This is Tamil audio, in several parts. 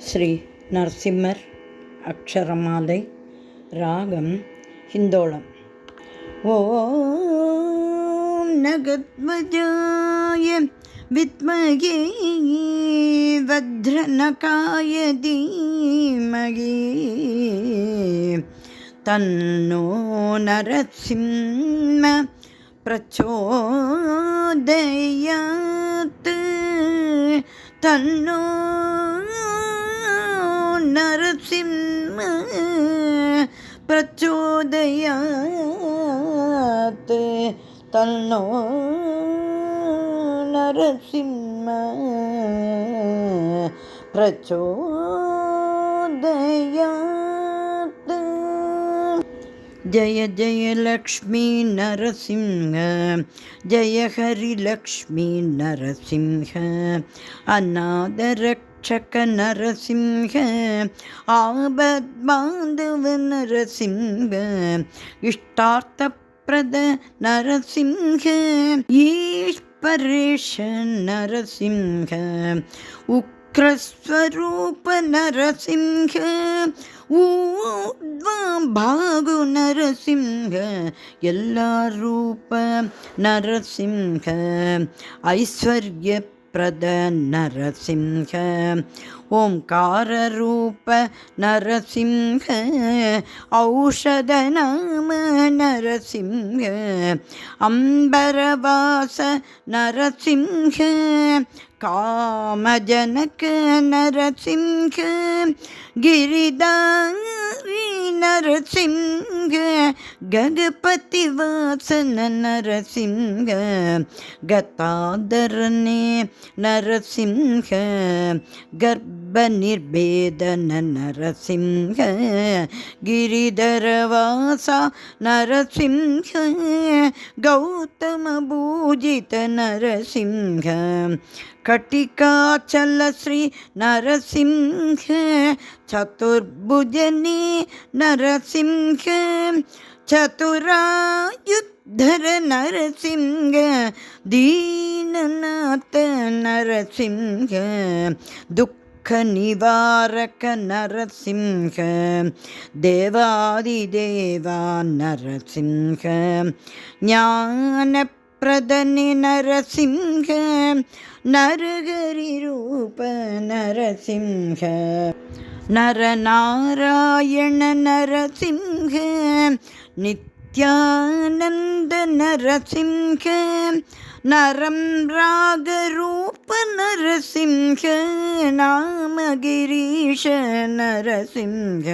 ஸ்ரீ நரசிம்மர் அக்ஷரமாலை ராகம் ஹிந்தோளம். ஓம் நகத்வஜாய வித்மகே வஜ்ரநகாய தீமகி தன்னோ நரசிம்ம பிரச்சோதயாத் தன்னோ நரசிம்ம பிரச்சோதயாத் தன்னோ நரசிம்ம பிரச்சோதயாத். ஜய ஜய லக்ஷ்மி நரசிம்ஹ ஜய ஹரி லக்ஷ்மி நரசிம்ஹ அநாத ரக்ஷக நரசிம்ஹ ஆபத் பாந்தவ நரசிம்ஹ இஷ்டார்த்த பிரத நரசிம்ஹ ஈஸ்வரேஷ நரசிம்ஹ உக்ரஸ்வரூப நரசிம்ஹ ஊர்த்வபாகு நரசிம்ஹ எல்லா ரூப நரசிம்ஹ ஐஸ்வர்ய பிரத நரசிம்ஹ ஓம்கார ரூப நரசிம்ஹ ஔஷத நாம நரசிம்ஹ அம்பரவாச நரசிம்ஹ காமஜனக நரசிம்ஹ கிரிதாரி நரசிம்ஹ ககபதி வாசன நரசிம்ஹ கதாதரனே நரசிம்ஹ கர்ப்ப நிர்பேதன நரசிம்ஹ கிரிதரவாசா நரசிம்ஹ கௌதம பூஜித நரசிம்ஹ கட்டிகாச்சல ஸ்ரீ நரசிம்ஹ சதுர்புஜனே நரசிம்ஹ சதுராயுத்தர நரசிம்ஹ தீனநாத நரசிம்ஹ துக்க நிவாரக நரசிம்ஹ தேவாதிதேவா நரசிம்ஹ ஞான பிரதனி நரசிம்ஹ நரஹரி ரூப நரசிம்ஹ நரநாராயண நரசிம்ஹ நித்யானந்த நரசிம்ஹ நரம் ராகரூப நரசிம்ஹ நாமகிரீஷ நரசிம்ஹ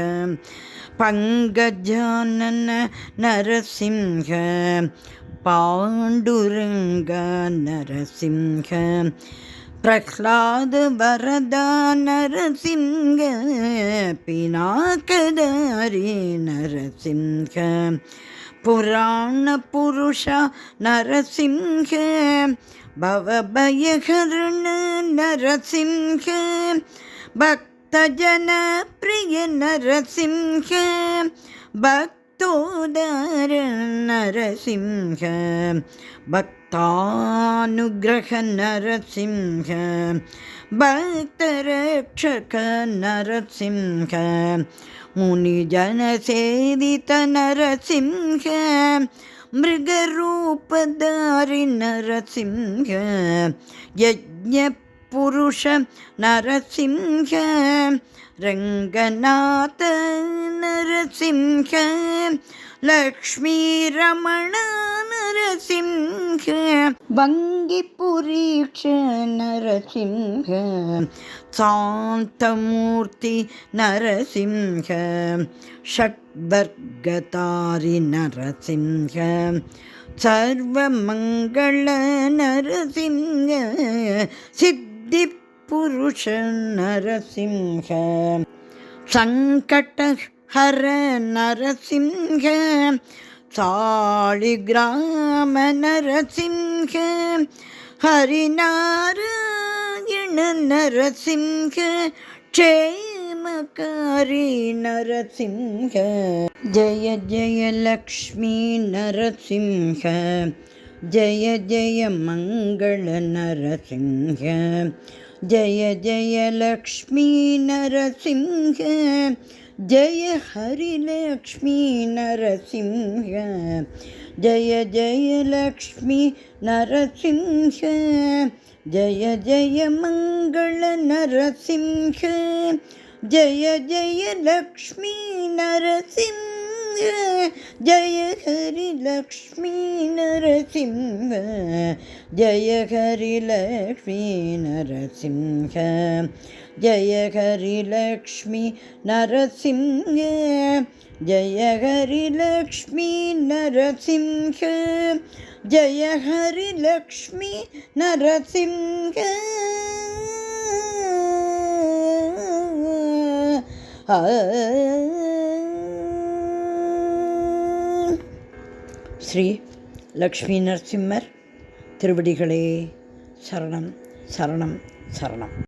பங்கஜானன நரசிம்ஹ பாண்டுரங்க நரசிம்ஹ பிரஹ்லாத வரதா நரசிம்ஹ பினாகதாரி நரசிம்ஹ புராண புருஷ நரசிம்ஹ பவபயஹரண நரசிம்ஹ பக்தஜன பிரிய நரசிம்ஹ பக்தோதார நரசிம்ஹ பக்தானுக்ரஹ நரசிம்ஹ பக்தரக்ஷக நரசிம்ஹ முனிஜன சேவித நரசிம்ஹ மிருகரூபதாரி நரசிம்ஹ யஜ்ஞ புருஷ நரசிம்ஹ ரங்கநாத நரசிம்ஹ லக்ஷ்மீ ரமண நரசிம்ஹ வங்கிபுரீக்ஷ நரசிம்ஹ சாந்தமூர்த்தி நரசிம்ஹ ஷட்வர்கதாரி நரசிம்ஹ சர்வமங்கள நரசிம்ஹ சித்தி புருஷ நரசிம்ஹ சங்கடஹர நரசிம்ஹ சாளிகிராம நரசிம்ஹ ஹரிநாராயண நரசிம்ஹ க்ஷேமகாரி நரசிம்ஹ ஜய ஜய லக்ஷ்மி நரசிம்ஹ ஜய ஜய மங்கள நரசிம்ஹ जय जय लक्ष्मी नरसिंह जय हरि लक्ष्मी नरसिंह जय जय लक्ष्मी नरसिंह जय जय मंगल नरसिंह जय जय लक्ष्मी नरसिंह जय हरि लक्ष्मी नरसिंह जय हरि लक्ष्मी नरसिंह जय हरि लक्ष्मी नरसिंह जय हरि लक्ष्मी नरसिंह जय हरि लक्ष्मी नरसिंह ஸ்ரீ லக்ஷ்மி நரசிம்மர் திருவடிகளே சரணம் சரணம் சரணம்.